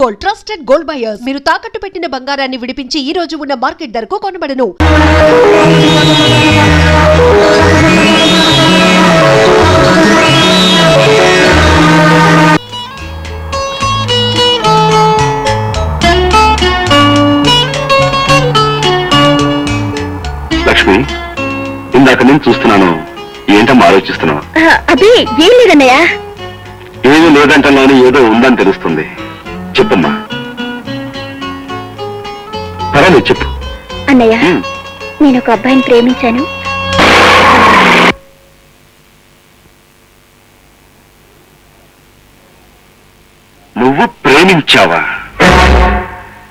Gold trusted gold buyers మీరు తాకట్టు పెట్టిన బంగారాన్ని విడిపించి ఈ రోజు ఉన్న మార్కెట్ ధరకు కొనబడను. లక్ష్మి, ఇందాక నేను చూస్తున్నాను, ఏంటమ్మా ఆలోచిస్తున్నావు? అదే ఏం లేదన్నయ్య. ఏమీ లేదంటలోని ఏదో ఉందని తెలుస్తుంది. చెప్పమ్మా. పర్వాలేదు, చెప్పు. అన్నయ్య, నేను ఒక అబ్బాయిని ప్రేమించాను. నువ్వు ప్రేమించావా?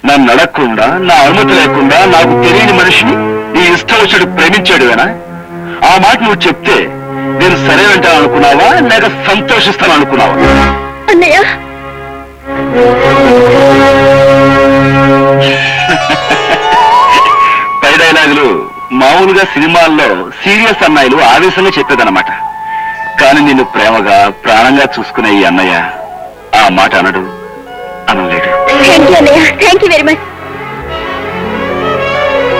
నన్ను అడగకుండా, నా అనుమతి లేకుండా నాకు తెలియని మనిషిని నీ ఇష్టం వచ్చాడు ప్రేమించాడువేనా? ఆ మాట నువ్వు చెప్తే నేను సరే అంటాను అనుకున్నావా, లేక సంతోషిస్తాను అనుకున్నావా? అన్నయ్య, పై డైలాగులు మామూలుగా సినిమాల్లో సీరియస్ అన్నయ్యలు ఆవేశంగా చెప్పేదన్నమాట. కానీ నిన్ను ప్రేమగా ప్రాణంగా చూసుకునే ఈ అన్నయ్య ఆ మాట అనడు, అనలేడు. Thank you very much.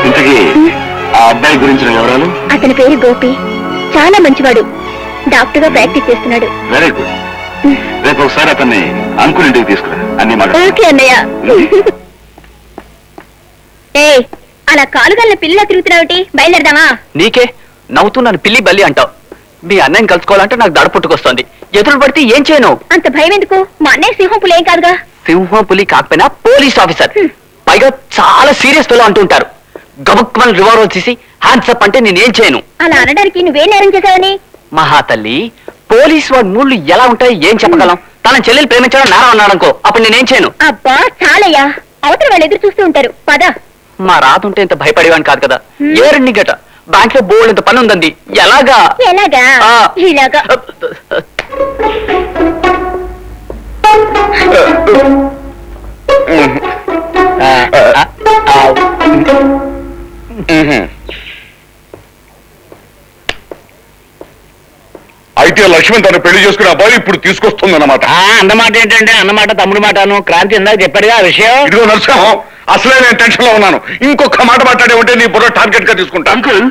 ఇంతకీ ఆ అబ్బాయి గురించిన వివరాలు? అతని పేరు గోపి, చాలా మంచివాడు. డాక్టర్ గా ప్రాక్టీస్ చేస్తున్నాడు. Very good. రేపు ఒకసారి అతన్ని అంకుల్ ఇంటికి తీసుకురా, అన్ని మాట. ఓకే అన్నయ్య. ఏ అలా కాలుగల్ల పిల్ల తిరుగుతున్నావుటి, బయలుదేరదామా? నీకే నవ్వుతున్నాను, పిల్లి బల్లి అంటావు. మీ అన్నయ్యని కలుసుకోవాలంటే నాకు దడ పుట్టుకొస్తుంది. ఎదురు పడితే ఏం చేయను? అంత భయం ఎందుకు? మా అన్నయ్య సింహం పులి ఏం కాదుగా. సింహం పులి కాకపోయినా పోలీస్ ఆఫీసర్, పైగా చాలా సీరియస్ పిల్లలు అంటుంటారు. గబుక్మని రివాల్వర్ తీసి హ్యాండ్స్ అప్ అంటే నేనేం చేయను. అలా అనడానికి నువ్వేం నేరం చేశావని? మహాతల్లి, పోలీస్ వాడి మూళ్ళు ఎలా ఉంటాయి ఏం చెప్పగలం? తన చెల్లెలు ప్రేమించడం నేరం అన్నాడనుకో, అప్పుడు నేనేం చేయను. అబ్బా చాలయ్యా, అవతల వాళ్ళు ఎదురు చూస్తూ ఉంటారు. పద. మా రాతుంటే ఇంత భయపడేవాని కాదు కదా. ఏ రెండు గట బ్యాంక్ లో బోల్డ్ ఇంత పని ఉందండి. ఎలాగా? ఎలాగా? ఇలాగా. అయితే లక్ష్మణ్ తను పెళ్లి చేసుకునే అబ్బాయి ఇప్పుడు తీసుకొస్తుంది అన్నమాట. అన్నమాట ఏంటంటే అన్నమాట తమ్ముడు మాటను. క్రాంతి ఇందాక చెప్పాడుగా ఆ విషయం. ఇదిగో నరసింహం, అసలే నేను టెన్షన్ లో ఉన్నాను. ఇంకొక మాట మాట్లాడే ఉంటే నీ బుర్ర టార్గెట్ గా తీసుకుంటా. అంకుల్,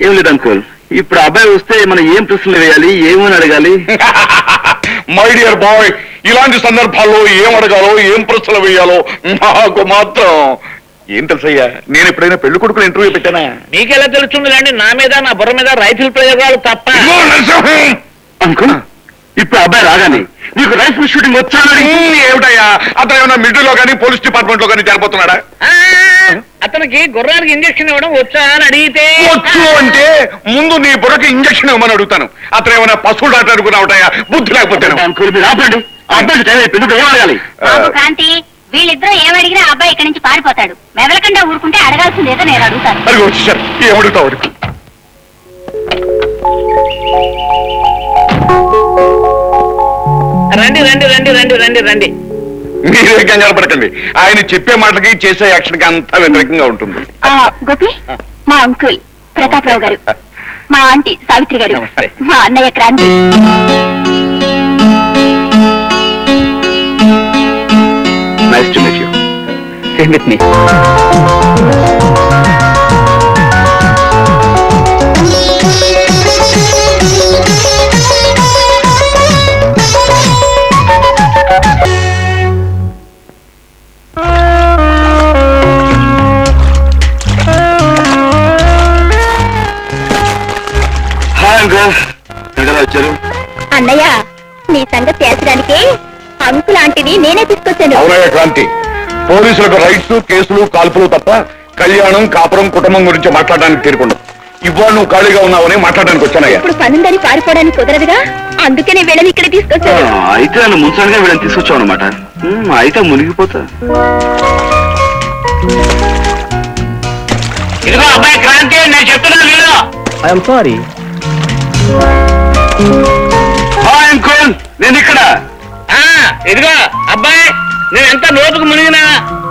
ఏం లేదు అంకుల్, ఇప్పుడు అబ్బాయి వస్తే మనం ఏం ప్రశ్నలు వేయాలి, ఏమని అడగాలి? మై డియర్ బాయ్, ఇలాంటి సందర్భాల్లో ఏం అడగాలో, ఏం ప్రశ్నలు వేయాలో నాకు మాత్రం ఏం తెలుసయ్యా. నేను ఎప్పుడైనా పెళ్లి కొడుకుని ఇంటర్వ్యూ పెట్టానా? మీకెలా తెలుస్తుందిలేండి, నా మీద నా బుర్ర మీద రైతుల ప్రయోగాలు తప్ప. అంకుల్, ఇప్పుడు అబ్బాయి రాగానే నీకు రైఫిల్ షూటింగ్ వచ్చానని ఏమిటయ్యా? అతను ఏమైనా మిడిల్లో కానీ పోలీస్ డిపార్ట్మెంట్ లో కానీ చేరిపోతున్నాడా? అతనికి గుర్రానికి ఇంజక్షన్ ఇవ్వడం వచ్చా అని అడిగితే వచ్చు అంటే ముందు నీ బుర్రకి ఇంజక్షన్ ఇవ్వమని అడుగుతాను. అతను ఏమైనా పశువులు డాక్టర్ అనుకున్నావుటయ్యా, బుద్ధి లేకపోతే. అంకుల్ మీరు ఆపండి, అబ్బాయి టైం అయిపోయింది, ఏం అడగాలి? కాంతి, వీళ్ళిద్దరూ ఏమడిగినా అబ్బాయి ఇక్కడి నుంచి పారిపోతాడు. మెదలకుండా ఊరుకుంటే అడగాల్సిందేదో నేను అడుగుతాను. అది వచ్చేసారు, ఏమడుగుతావు అడుగు. రండి రండి రండి రండి రండి రండి. మీరే కంగారు పడకండి, ఆయన చెప్పే మాటకి చేసే యాక్షన్ కి అంతా వ్యతిరేకంగా ఉంటుంది. గోపి, మా అంకుల్ ప్రతాపరావు గారు, మా ఆంటీ సావిత్రి గారు, నమస్తే. మా అన్నయ్య Kranti. Nice to meet you. Same with me. వచ్చారు అన్నయ్య, నీ సంగతి తేల్చడానికి అంకుల్ ఆంటీని నేనే తీసుకొచ్చాను. అవునయ్య క్రాంతి, పోలీసులకు రైట్స్, కేసులు, కాల్పులు తప్ప కళ్యాణం, కాపురం, కుటుంబం గురించి మాట్లాడడానికి తీరుకుండు. ఇవాళ నువ్వు ఖాళీగా ఉన్నావని మాట్లాడడానికి వచ్చానయ్యా. ఇప్పుడు పనుందని పారిపోవడానికి కుదరదుగా, అందుకనే వీళ్ళని ఇక్కడ తీసుకొచ్చాను. అయితే నన్ను ముంచడానికి వీళ్ళని తీసుకొచ్చావు అనమాట. అయితే మునిగిపోతా. ఇదిగో అబ్బాయి క్రాంతి, నేను చెప్తున్నాను వీళ్ళు. I'm sorry. అంకుల్, నేను ఇక్కడ. ఇదిగో అబ్బాయి, నేను ఎంత లోతుకు మునిగినా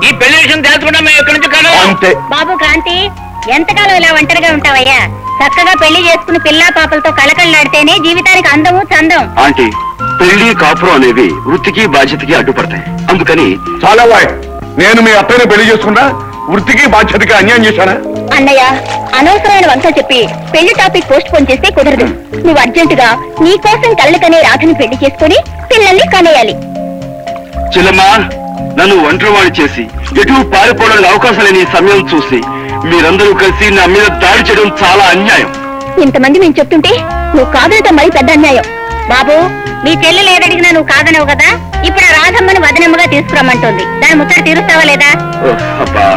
ఈ పెళ్లి విషయం తెలుసుకుంటా మేము ఇక్కడి నుంచి కాదు. అంతే. బాబు క్రాంతి, ఎంతకాలం ఇలా ఒంటరిగా ఉంటావయ్యా? చక్కగా పెళ్లి చేసుకుని పిల్లా పాపలతో కళకళలాడితేనే జీవితానికి అందము చందం. ఆంటీ, పెళ్లి కాపురం అనేవి వృత్తికి బాధ్యతకి అడ్డుపడతాయి. అందుకని చాలా వాయ్, నేను మీ అత్తయ్యని పెళ్లి చేసుకున్నా వృత్తికి బాధ్యతకి అన్యాయం చేశానా? అన్నయ్య, అనవసరమైన వంక చెప్పి పెళ్లి టాపిక్ పోస్ట్ పోన్ చేస్తే కుదరదు. నువ్వు అర్జెంటుగా నీ కోసం కళ్ళకనే రాధని పెళ్లి చేసుకుని పిల్లల్ని కనేయాలి. చెల్లమ్మా, నన్ను ఒంటరివాణి చేసి ఎటు పారిపోవడానికి అవకాశం లేని ఈ సమయం చూసి మీరందరూ కలిసి నా మీద దాడి చేయడం చాలా అన్యాయం. ఇంతమంది మేము చెప్తుంటే నువ్వు కాదనటం మరి పెద్ద అన్యాయం. బాబు, మీ చెల్లెలు ఏదడిగినా నువ్వు కాదనవు కదా. ఇప్పుడు ఆ రాధమ్మని వదనమ్మగా తీసుకురమ్మంటుంది. దాని ముచ్చట తీరుస్తావా లేదా? అబ్బా,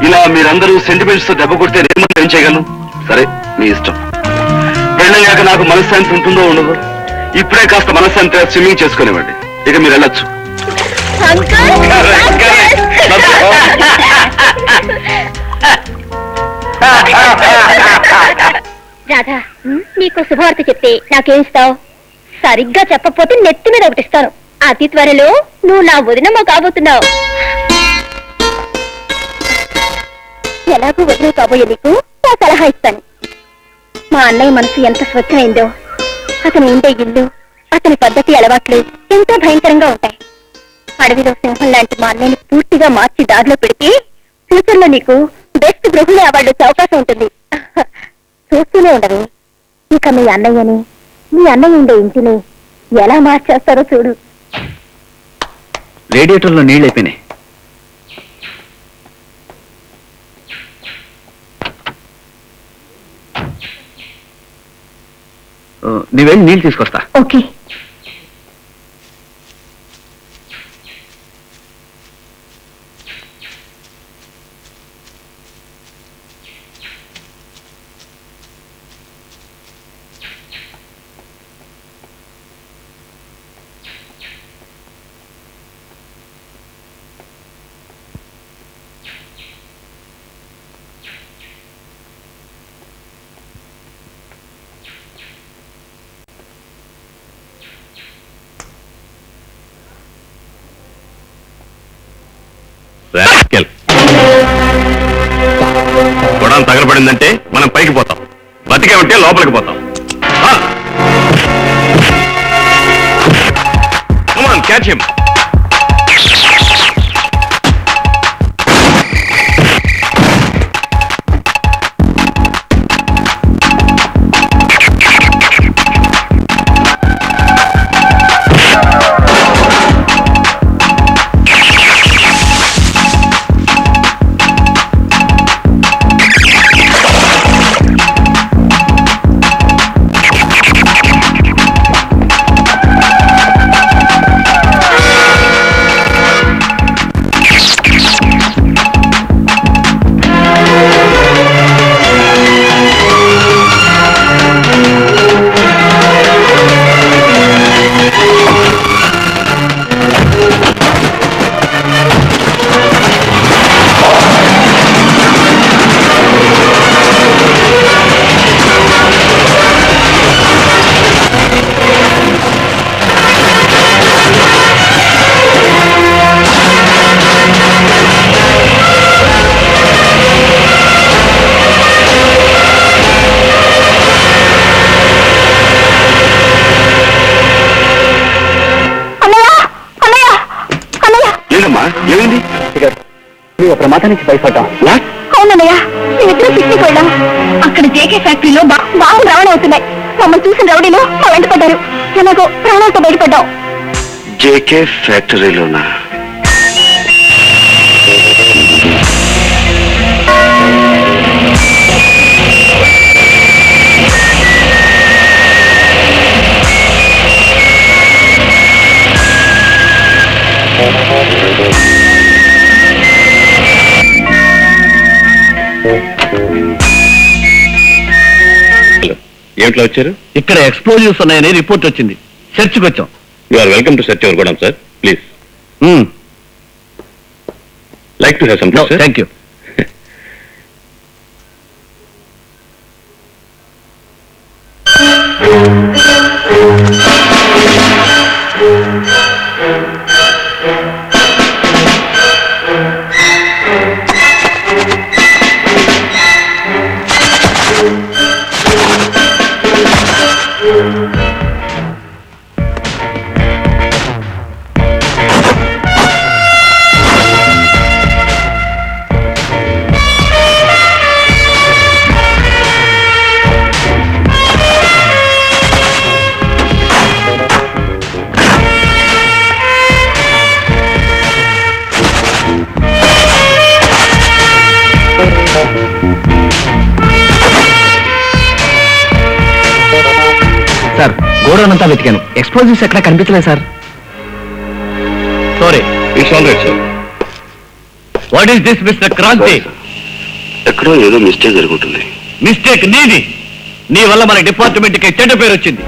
ఇలా మీరందరూ సెంటిమెంట్స్ తో దెబ్బ కొడితే నేను ఏం చేయగలను? సరే, మీ ఇష్టం. పెళ్ళయ్యాక నాకు మనశ్శాంతి ఉంటుందో ఉండదు. ఇప్పుడే కాస్త మనశ్శాంతిగా స్విమ్మింగ్ చేసుకునేవ్వండి. ఇక మీరు వెళ్ళొచ్చు. రాధా, నీకు శుభవార్త చెప్తే నాకేమిస్తావు? సరిగ్గా చెప్పకపోతే నెత్తి మీద ఒకటిస్తాను. అతి త్వరలో నువ్వు నా వదినమ్మ కాబోతున్నావు. ఎలాగూ వదిన కాబోయే నీకు నా సలహా ఇస్తాను. మా అన్నయ్య మనసు ఎంత స్వచ్ఛమైందో, అతని ఉండే ఇల్లు, అతని పద్ధతి అలవాట్లు ఎంతో భయంకరంగా ఉంటాయి. అడవిలో సింహం లాంటి మా అన్నయ్యని పూర్తిగా మార్చి దారిలో పెడితే ఫ్యూచర్ లో నీకు బెస్ట్ గృహిణి అవార్డు వచ్చే అవకాశం ఉంటుంది. చూస్తూనే ఉండవు. ఇక మీ అన్నయ్యని, మీ అన్నయ్య ఉండే ఇంటిని ఎలా మార్చేస్తారో చూడు. రేడియేటర్లో నీళ్ళు అయిపోయినాయి. నీవేం నీళ్ళు తీసుకొస్తా. ఓకే. గొడవ తగలబడిందంటే మనం పైకి పోతాం, బతికే ఉంటే లోపలికి పోతాం. Catch him. ఏమైంది? నువ్వు ప్రమాదానికి భయపడ్డాం. అవునన్నయ్య, మేమిద్దరం పిక్నిక్ వెళ్ళాం. అక్కడ జేకే ఫ్యాక్టరీలో బాంబులు రవాణా అవుతున్నాయి. మమ్మల్ని చూసిన రౌడీలు మా వెంట పడ్డారు. ఎలాగో ప్రాణాలతో బయటపడ్డాం. జేకే ఫ్యాక్టరీలోనా? ఏమిట్లో వచ్చారు? ఇక్కడ ఎక్స్ప్లోజివ్స్ ఉన్నాయని రిపోర్ట్ వచ్చింది. చర్చ్కి వచ్చాం. You are welcome to search our godown sir. Please like to have some. Thank you. గోడౌనంతా వెతికాను, ఎక్స్ప్లోజివ్స్ ఎక్కడ కనిపించలేదు sir. Sorry. It's all right sir. What is this mister Kranti? ఎక్కడో ఏదో మిస్టేక్ జరుగుతుంది. మిస్టేక్ నీది. నీ వల్ల మన డిపార్ట్మెంట్ కి చెడ్డ పేరు వచ్చింది.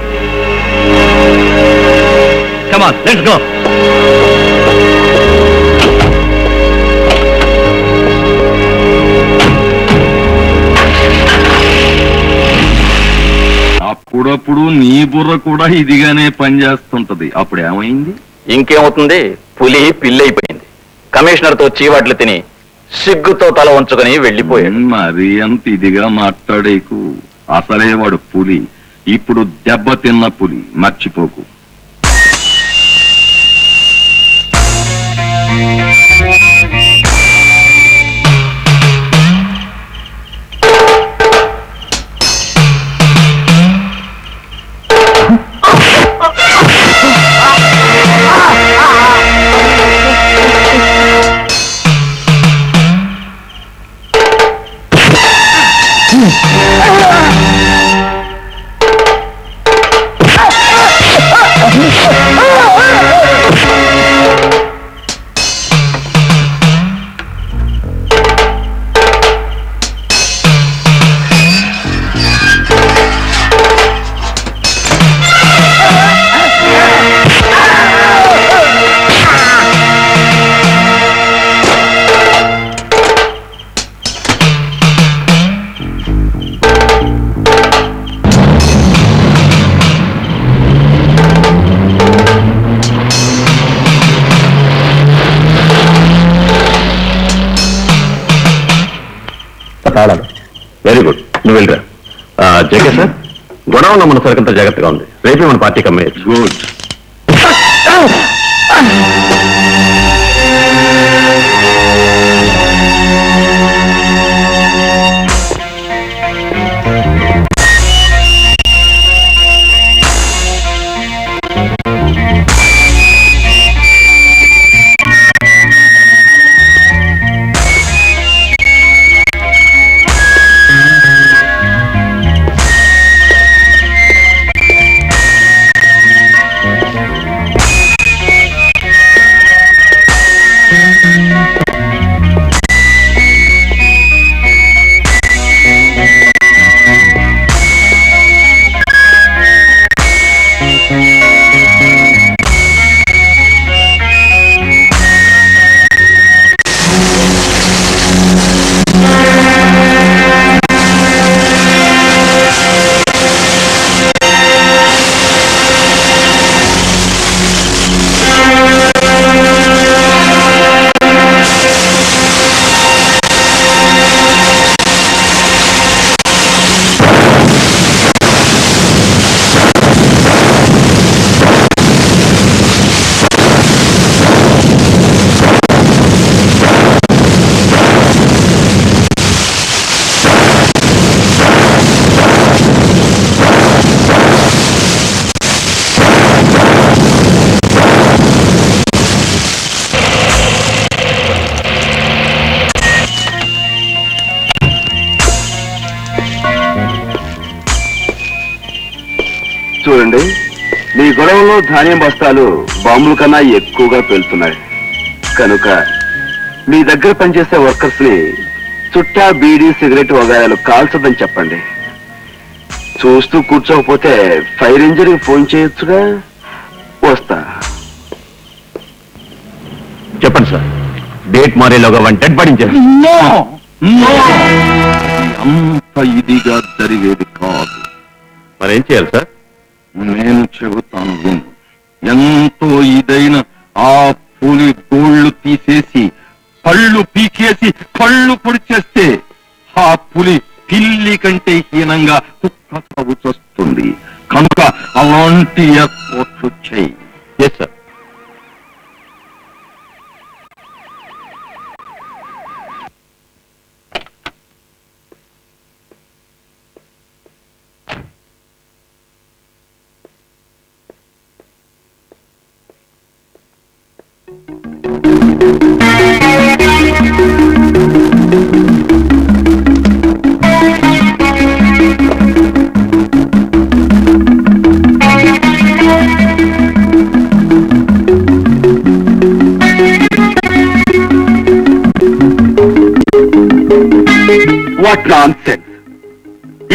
Come on, let's go. అప్పుడప్పుడు నీ బుర్ర కూడా ఇదిగానే పనిచేస్తుంటది. అప్పుడు ఏమైంది? ఇంకేమవుతుంది, పులి పిల్లైపోయింది. కమిషనర్ తో చీవాట్లు తిని సిగ్గుతో తల ఉంచుకొని వెళ్ళిపోయాడు. మరి అంత ఇదిగా మాట్లాడేకు. అసలే వాడు పులి, ఇప్పుడు దెబ్బతిన్న పులి, మర్చిపోకు. తాళాలు. వెరీ గుడ్, నువ్వు వెళ్ళరా. జేకే సార్, గొడవలో మన సరికంత జాగ్రత్తగా ఉంది. రేపే మన పార్టీకి అమ్మేయచ్చు. గుడ్. చూడండి, మీ గొడవలో ధాన్యం బస్తాలు బాంబుల కన్నా ఎక్కువగా పేలుతున్నాయి. కనుక మీ దగ్గర పనిచేసే వర్కర్స్ ని చుట్టా బీడీ సిగరెట్ వగాయాలు కాల్చదని చెప్పండి. చూస్తూ కూర్చోకపోతే ఫైర్ ఇంజన్కి ఫోన్ చేయొచ్చుగా. వస్తా. చెప్పండి సార్. డేట్ మారేలోగా వన్ డెడ్ పడించారు. అంత ఇదిగా జరిగేది కాదు. మరేం చేయాలి సార్? నేను చెబుతాను విను. ఎంతో ఇదైన ఆ పులి గోళ్లు తీసేసి పళ్ళు పీకేసి కళ్ళు పొడిచేస్తే ఆ పులి పిల్లి కంటే హీనంగా కుక్క సాగు చేస్తుంది. కనుక అలాంటి ఏర్పాట్లు చేయి. Yes sir. What nonsense!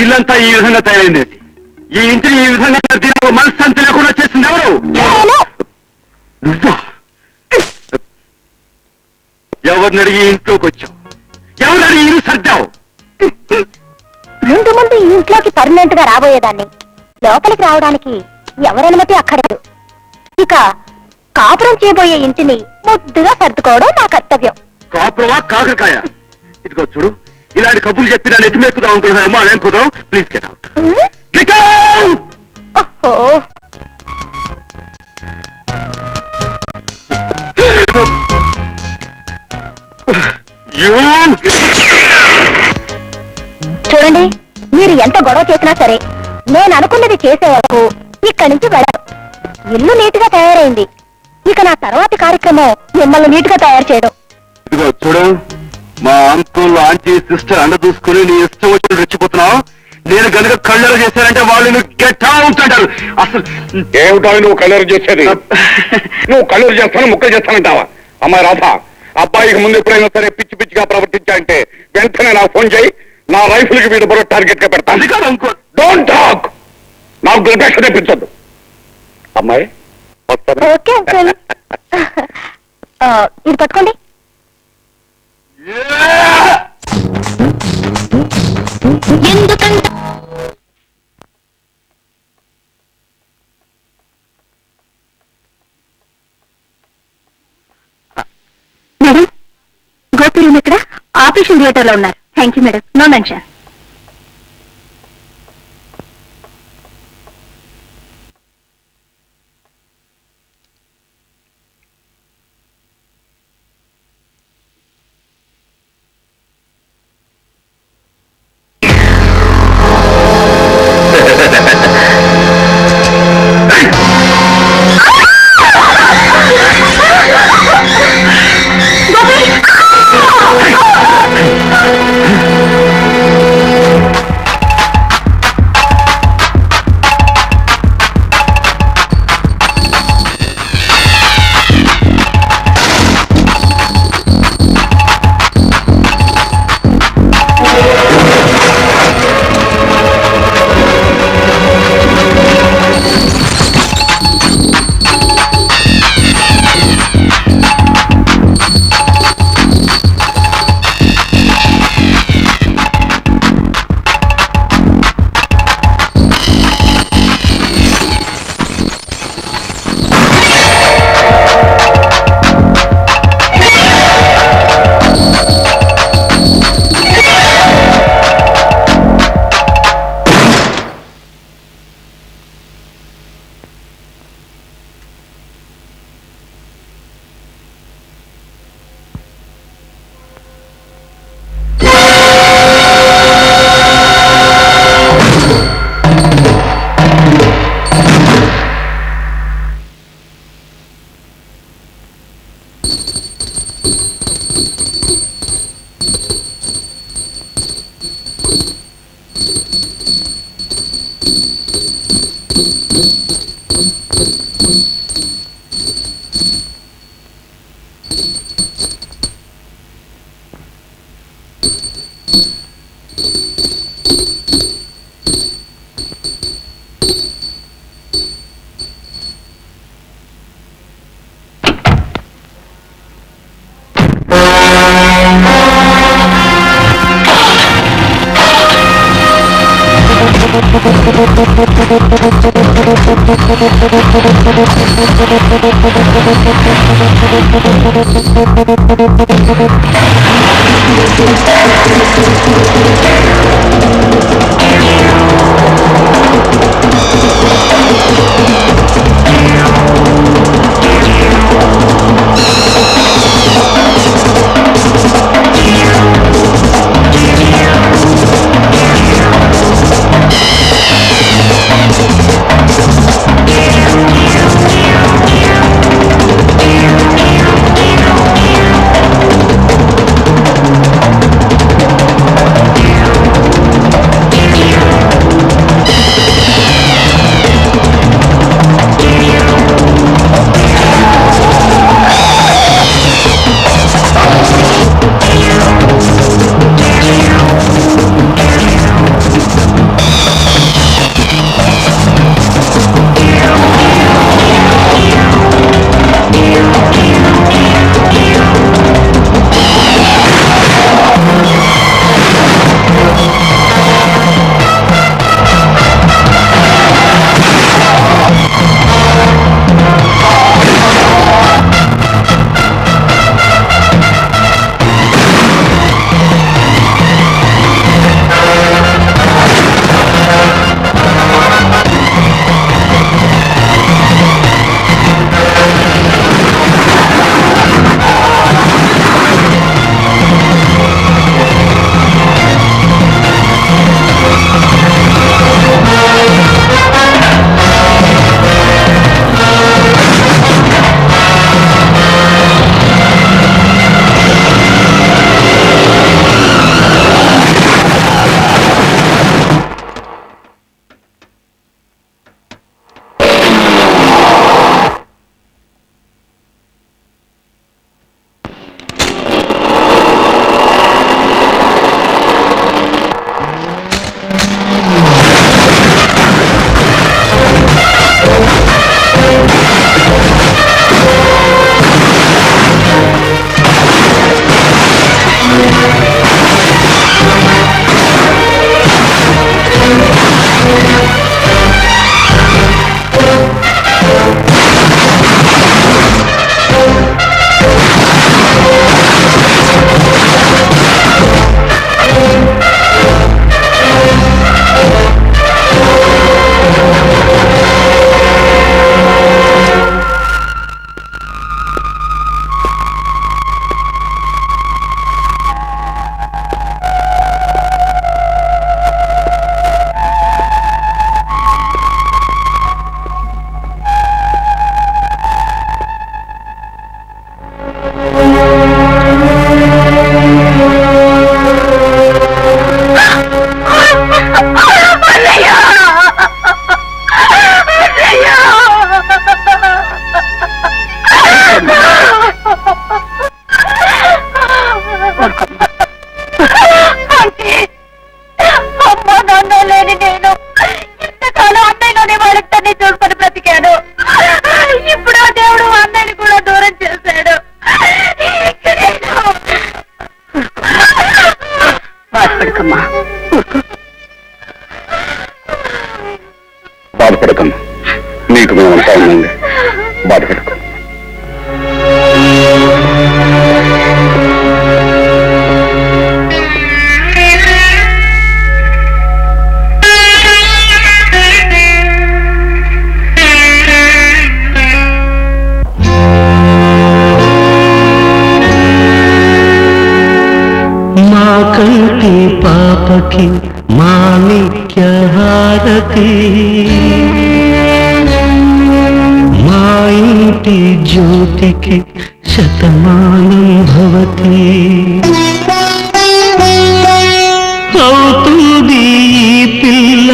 ఇల్లంతా ఈ విధంగా తయారైంది. ఈ ఇంటిని ఈ విధంగా దీనికి మనశ్శాంతి లేకుండా చేసింది ఎవరు? నువ్వా? ఎవరిని అడిగి ఇంట్లోకి వచ్చావు? ఎవరిని అడిగి ఇల్లు సర్దావు? ముందు ముందు ఈ ఇంట్లోకి పర్మనెంట్ గా రాబోయేదాన్ని లోపలికి రావడానికి ఎవరనుమతి అక్కర్లేదు. ఇక కాపురం చేయబోయే ఇంటిని ముద్దుగా సర్దుకోవడం నా కర్తవ్యం. కాపురమా కాకరకాయ? ఇదిగో చూడు, ఇలాంటి కబుర్లు చెప్పి నా నెత్తి మేక్కుదాం అనుకుంటున్నామో అదేం కుదరం. Please get out. Get out! ఓహో, చూడండి, మీరు ఎంత గొడవ చేసినా సరే నేను అనుకున్నది చేసే వరకు ఇక్కడి నుంచి వెళ్ళను. ఇల్లు నీట్ గా తయారైంది. ఇక నా తర్వాతి కార్యక్రమం మిమ్మల్ని నీట్ గా తయారు చేయడం. ఇదిగో చూడు, మా అంకుల్ ఆంటీ సిస్టర్ అండ చూసుకుని నీ ఇష్టం వచ్చి రెచ్చిపోతున్నావు. నేను కనుక కళ్ళెర చేశానంటే వాళ్ళు గెట్ అవుట్ అంటారు. అసలు ఏమిటా నువ్వు కళ్ళెర చేసేది? నువ్వు కళ్ళెర చేస్తాను, ముక్కలు చేస్తానంటావా? అమ్మాయి రాధా, అబ్బాయికి ముందు ఎప్పుడైనా సరే పిచ్చి పిచ్చిగా ప్రవర్తించాయంటే వెంటనే నాకు ఫోన్ చేయి. నా రైఫిల్ కి వీడు బరో టార్గెట్ గా పెడతాను. అది కాదు అంకుల్. Don't talk. నాకు దుర్భాష తెప్పించొద్దు. అమ్మాయి ఓకే అంకుల్. ఇది పట్టుకోండి. ఎందుకంటే మేడం, గోపి రూమ్ ఇక్కడ ఆపరేషన్ థియేటర్ లో ఉన్నారు. Thank you madam. No mention. కంటి పాపకి మాణిక్య హారతి, మా ఇంటి జ్యోతికి శతమానం భవతి. అవుతుంది ఈ పిల్ల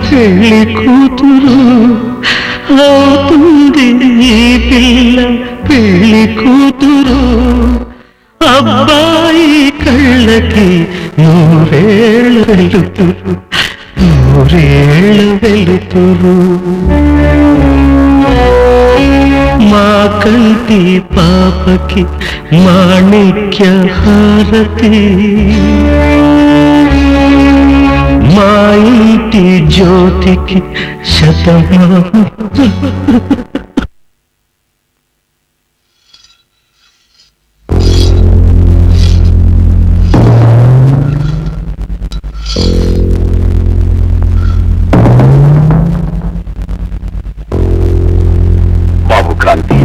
పెళ్లి కూతురు, అవుతుంది ఈ పిల్ల పెళ్లి కూతురు. అబ్బాయి కళ్ళకి నూరేళ్ళ వెలుతురు, నూరేళ్ళ వెలుతురు. మా కంటి పాపకి మాణిక్య హారతి, మా ఇంటి జ్యోతికి శతమానం. బాబు క్రాంతి,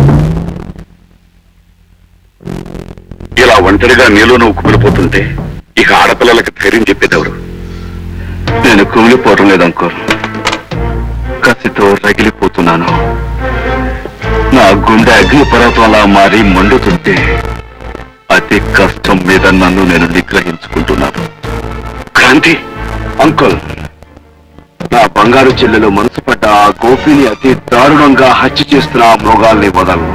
ఇలా ఒంటరిగా నీలో నువ్వు కుమిలిపోతుంటే ఇక ఆడపిల్లలకి ధైర్యం చెప్పేదెవరు? నేను కుమిలిపోవటం లేదు అంకుల్, కసితో రగిలిపోతున్నాను. నా గుండె అగ్నిపర్వతంలా మారి మండుతుంటే అతి కష్టం మీద నన్ను నేను నిగ్రహించుకుంటున్నాను. క్రాంతి అంకుల్, నా బంగారు చెల్లెలు మనసు పడ్డ ఆ గోపిని అతి దారుణంగా హత్య చేస్తున్న ఆ మృగాల్ని వదలను.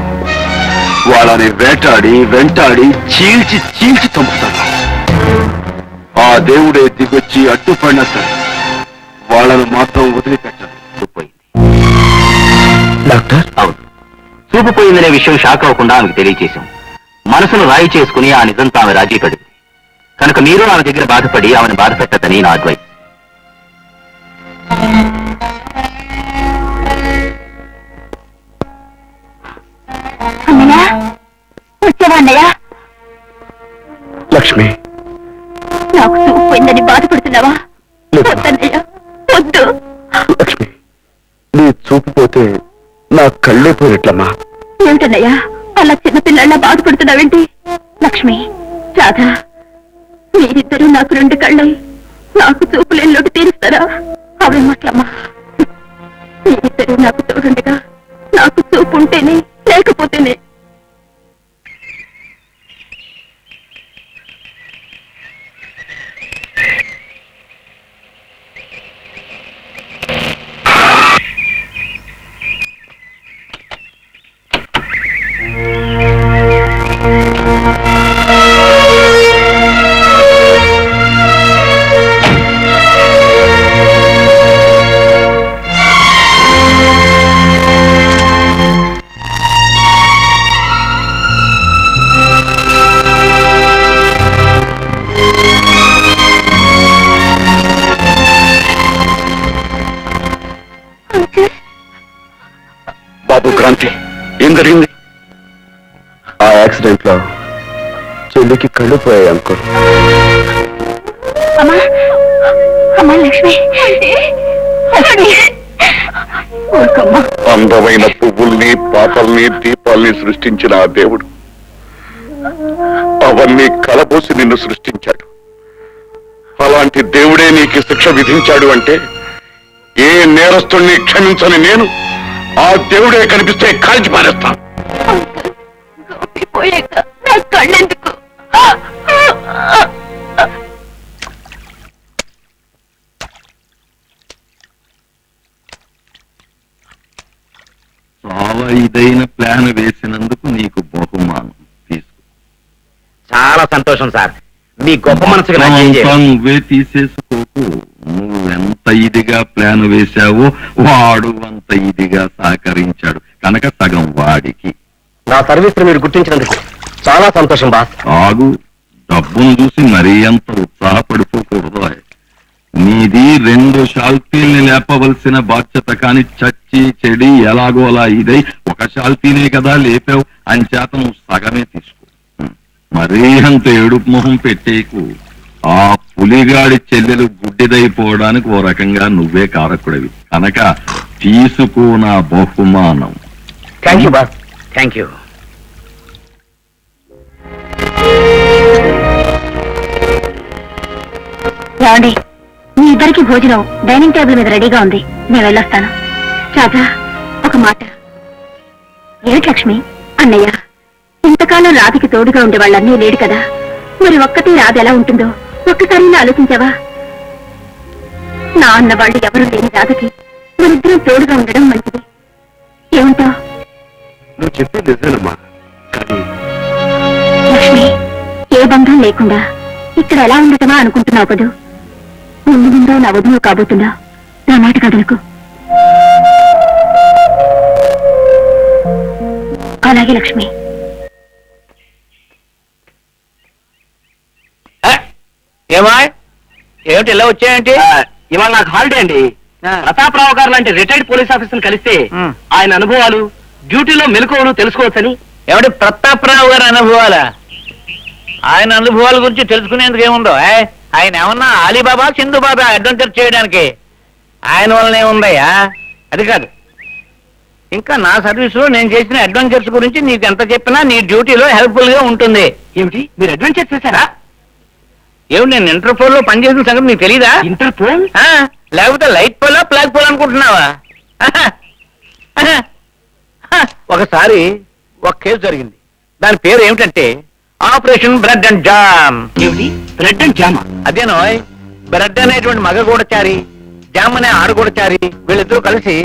వాళ్ళని వేటాడి వెంటాడి చీల్చి చీల్చి చంపుతాను. ఆ దేవుడే దిగొచ్చి అడ్డుపడినా సరే వాళ్ళను మాత్రం వదిలిపెట్టను. డాక్టర్, అవును, చూపు పోయిందనే విషయం షాక్ అవ్వకుండా ఆమెకు తెలియచేశాం. మనసును రాయి చేసుకుని ఆ నిజంతో ఆమె రాజీ పడింది కనుక మీరు ఆమె దగ్గర బాధపడి ఆమెను బాధ పెట్టదని నా అడ్వైస్. అన్నయ్య, వచ్చావా అన్నయ్య? లక్ష్మి, నాకు చూపు పోయిందని బాధపడుతున్నావా? వద్దన్నయ్య, వద్దు. లక్ష్మి, నీ చూపు పోతే నా కళ్ళే పోయినట్లమ్మా. ఏమిటన్నయ్యా అలా చిన్నపిల్లల్లా బాధపడుతున్నావేంటి? లక్ష్మి, రాధా, మీరిద్దరూ నాకు రెండు కళ్ళై నాకు చూపులేలోకి తీరుస్తారా? అవే మాటలమ్మా. మీరిద్దరూ నాకు తోడుండగా నాకు చూపు ఉంటేనే లేకపోతేనే. బాబు క్రాంతి, ఏం జరిగింది? ఆ యాక్సిడెంట్ లో చెల్లికి కళ్ళు పోయాయి అంకుల్. అమ్మా, అమ్మా లక్ష్మి, లక్ష్మి, ఊరుకోమ్మా. అందమైన పువ్వుల్ని పాపల్ని దీపాల్ని సృష్టించిన ఆ దేవుడు అవన్నీ కలబోసి నిన్ను సృష్టించాడు. అలాంటి దేవుడే నీకు శిక్ష విధించాడు అంటే ఏ నేరస్తుల్ని క్షమించని నేను ఆ దేవుడే కనిపిస్తే కాల్చి పారేస్తాను. గోపి పోయాక నా కళ్ళెందుకు? చాలా ఇదైన ప్లాన్ వేసినందుకు నీకు బహుమానం తీసుకో. చాలా సంతోషం సార్, మీ గొప్ప మనసుకు నచ్చేం అంతా చేయాలి. నువ్వే తీసేసుకోకు. నువ్వెంత ఇదిగా ప్లాన్ వేశావో వాడు అంత ఇదిగా సహకరించాడు కనుక సగం వాడికి. నా సర్వీస్ మీరు గుర్తించినందుకు చాలా సంతోషం బాస్. ఆగు, డబ్బును చూసి మరీ అంత ఉత్సాహపడిపోకూడదు. నీది 2 షాల్తీల్ని లేపవలసిన బాధ్యత కాని చచ్చి చెడి ఎలాగో అలా ఇదై ఒక షాల్తీనే కదా లేపావు, అంచేత నువ్వు సగమే తీసుకో. మరీ అంత ఏడుపు మొహం పెట్టేకు. ఆ పులిగాడి చెల్లెలు గుడ్డిదైపోవడానికి ఓ రకంగా నువ్వే కారకుడివి కనుక తీసుకో నా బహుమానం. Thank you boss, thank you. ఏమండి, మీ ఇద్దరికి భోజనం డైనింగ్ టేబుల్ మీద రెడీగా ఉంది, నేను వెళ్ళొస్తాను. రాజా, ఒక మాట. ఏమిటి లక్ష్మి? అన్నయ్య ఇంతకాలం రాధకి తోడుగా ఉండే వాళ్ళన్నీ లేడు కదా, మరి ఒక్కతే రాధ ఎలా ఉంటుందో ఒక్కసారి ఆలోచించావా? నా అన్న వాళ్ళు ఎవరు లేని రాధకి మనిద్దరం తోడుగా ఉండడం మంచిది. ఏమంటావు? నువ్వు చెప్పేది నిజమేనమ్మా, కానీ లక్ష్మి, ఏ బంధం లేకుండా ఇక్కడ ఎలా ఉండటమా అనుకుంటున్నావు కదూ? ముందు ముందు నా వధువు కాబోతున్నా, నా మాట కదలకు. అలాగే లక్ష్మి. ఏమా ఏమిటి ఇలా వచ్చాయంటే? ఇవాళ నాకు హాలిడే అండి. ప్రతాపరావు గారు లాంటి రిటైర్డ్ పోలీస్ ఆఫీసర్ కలిస్తే ఆయన అనుభవాలు, డ్యూటీలో మెలకువలు తెలుసుకోవచ్చని. ఏమిటి ప్రతాపరావు గారి అనుభవాలా? ఆయన అనుభవాల గురించి తెలుసుకునేందుకు ఏముందో? ఆయన ఏమన్నా అలీబాబా సింధుబాబా అడ్వెంచర్ చేయడానికి? ఆయన వల్లనే ఉందయ్యా. అది కాదు, ఇంకా నా సర్వీస్ లో నేను చేసిన అడ్వెంచర్స్ గురించి నీకు ఎంత చెప్పినా నీ డ్యూటీలో హెల్ప్ఫుల్ గా ఉంటుంది. ఏమిటి, మీరు అడ్వెంచర్ చేశారా? ఏమిటి, నేను ఇంటర్పోల్ లో పనిచేసిన సంగతి నీకు తెలీదా? ఇంటర్పోల్? లేకపోతే లైట్ పోలా ఫ్లాగ్ పోల్ అనుకుంటున్నావా? ఒకసారి ఒక కేసు జరిగింది. దాని పేరు ఏమిటంటే ఆపరేషన్ బ్రెడ్ అండ్ జామ్. ఏమిటి, బ్రెడ్ అండ్ జామా? అదేనో, బ్రెడ్ అనేటువంటి మగ గూడచారి, జామ్ అనే ఆడగూడచారి, వీళ్ళిద్దరూ కలిసి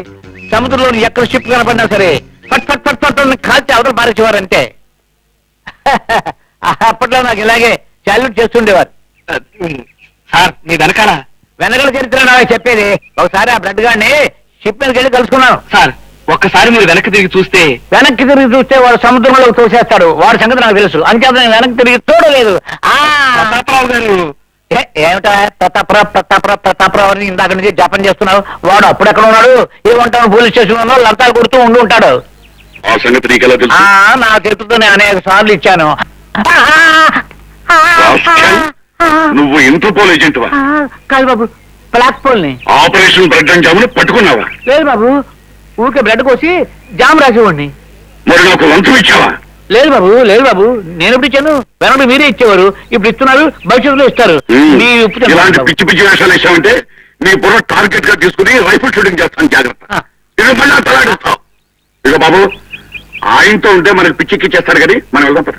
సముద్రంలో ఎక్కడ షిప్ కనపడినా సరే పట్ పట్ పట్ పట్ అని కాల్చి అవతల పారేసేవారంటే. అప్పట్లో నాకు ఇలాగే సాల్యూట్ చేస్తుండేవారు. సార్ మీ వెనకాల వెనకల చరిత్ర నాకు చెప్పేది. ఒకసారి ఆ బ్రెడ్ గాడిని షిప్ మీదకి వెళ్ళి కలుసుకున్నాను. సార్ ఒక్కసారి మీరు వెనక్కి తిరిగి చూస్తే వెనక్కి తిరిగి చూస్తే వాడు సముద్రంలో తోసేస్తాడు. వాడి సంగతి నాకు తెలుసు, అంచేత నేను వెనక్కి తిరిగి చూడలేదు. ప్రతాపరావు గారు ఏమిటా ప్రతాపరావు అని ఇందాక నుంచి జపం చేస్తున్నావు? వాడు అప్పుడెక్కడ ఉన్నాడు? ఏమంటావు, పోలీస్ స్టేషన్ లో లంతాలు కొడుతూ ఉండి ఉంటాడు. ఆ సంగతి నీకెలా తెలుసు? నా చేతులతో నేను అనేక సార్లు ఇచ్చాను. రాస్కెల్, నువ్వు ఇంటర్పోల్ ఏజెంట్ వా? కాదు బాబు, బ్లాక్ పోల్ ని. Operation bread and jamun పట్టుకున్నావా? లేదు బాబు, ఊరికే బ్రెడ్ కోసి జామ్ రాసేవాడిని. మరి నాకు లంచం ఇచ్చావా? లేదు బాబు, లేదు బాబు, నేను ఎప్పుడు ఇచ్చాను? వెనక మీరే ఇచ్చేవారు, ఇప్పుడు ఇస్తున్నారు, భవిష్యత్తులో ఇస్తారు. మీ ఉప్పు తినకండి ఇలాంటి బాబు. పిచ్చి పిచ్చి వేషాలు వేసామంటే నీ బుర్ర టార్గెట్ గా తీసుకుని రైఫిల్ షూటింగ్ చేస్తాను, జాగ్రత్త. ఇక మళ్ళీ తలాడిస్తావు. ఇక బాబు, ఆయనతో ఉంటే మనకి పిచ్చిక్కి చేస్తారు కానీ మనం వెళ్దాం పద.